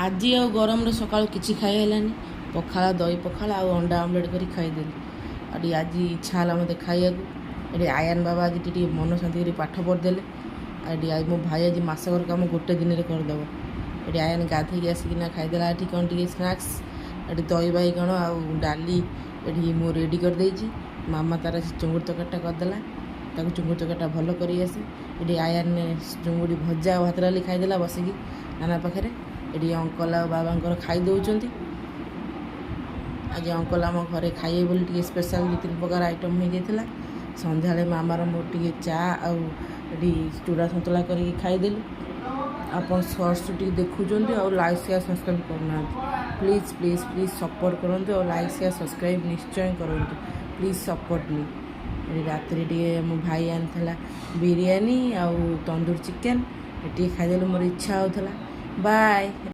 ଆଜି ଆଉ ଗରମରେ ସକାଳୁ କିଛି ଖାଇ ହେଲାନି। ପଖାଳ, ଦହି ପଖାଳ ଆଉ ଅଣ୍ଡା ଆମଲେଟ୍ କରି ଖାଇଦେଲି। ଆଉ ଟିକେ ଆଜି ଇଚ୍ଛା ହେଲା ମୋତେ ଖାଇବାକୁ। ଏଠି ଆୟାନ ବାବା ଆଜି ଟିକେ ମନ ଶାନ୍ତି କରି ପାଠ ପଢ଼ିଦେଲେ। ଆଉ ଏଠି ମୋ ଭାଇ ଆଜି ମାସକର କାମ ଗୋଟେ ଦିନରେ କରିଦେବ। ଏଠି ଆୟାନ ଗାଧୋଇକି ଆସିକିନା ଖାଇଦେଲା। ଏଠି କ'ଣ ଟିକେ ସ୍ନାକ୍ସ, ଏଠି ଦହି ବାଇଗଣ ଆଉ ଡାଲି ଏଠି ମୁଁ ରେଡ଼ି କରିଦେଇଛି। ମାମା ତାର ଚୁଙ୍ଗୁଡ଼ି ତରକାରୀଟା କରିଦେଲା। ତାକୁ ଚୁଙ୍ଗୁଡ଼ି ତରକାରୀଟା ଭଲ କରି ଆସେ। ଏଠି ଆୟାନ ଚୁଙ୍ଗୁଡ଼ି ଭଜା ଆଉ ଭାତ ଡାଲି ଖାଇଦେଲା ବସିକି ନାନା ପାଖରେ। ଏଠି ଅଙ୍କଲ ଆଉ ବାବାଙ୍କର ଖାଇ ଦେଉଛନ୍ତି। ଆଜି ଅଙ୍କଲ ଆମ ଘରେ ଖାଇବେ ବୋଲି ଟିକେ ସ୍ପେଶାଲ୍ 2-3 ପ୍ରକାର ଆଇଟମ୍ ହେଇଯାଇଥିଲା। ସନ୍ଧ୍ୟାବେଳେ ମାମାର ମୋର ଟିକେ ଚା ଆଉ ଏଠି ଚୁଡ଼ା ସନ୍ତୁଳା କରିକି ଖାଇଦେଲୁ। ଆପଣ ସର୍ଟସ୍ ଟିକେ ଦେଖୁଛନ୍ତି ଆଉ ଲାଇକ୍ ସେୟାର ସବସ୍କ୍ରାଇବ୍ କରୁନାହାନ୍ତି। ପ୍ଲିଜ୍ ପ୍ଲିଜ୍ ପ୍ଲିଜ୍ ସପୋର୍ଟ କରନ୍ତୁ ଆଉ ଲାଇକ୍ ସେୟାର ସବସ୍କ୍ରାଇବ୍ ନିଶ୍ଚୟ କରନ୍ତୁ। ପ୍ଲିଜ୍ ସପୋର୍ଟ ମି। ଏଠି ରାତିରେ ଟିକେ ମୋ ଭାଇ ଆଣିଥିଲା ବିରିୟାନୀ ଆଉ ତନ୍ଦୁର ଚିକେନ୍। ଟିକେ ଖାଇଦେଲେ ମୋର ଇଚ୍ଛା ହେଉଥିଲା। ବାଏ।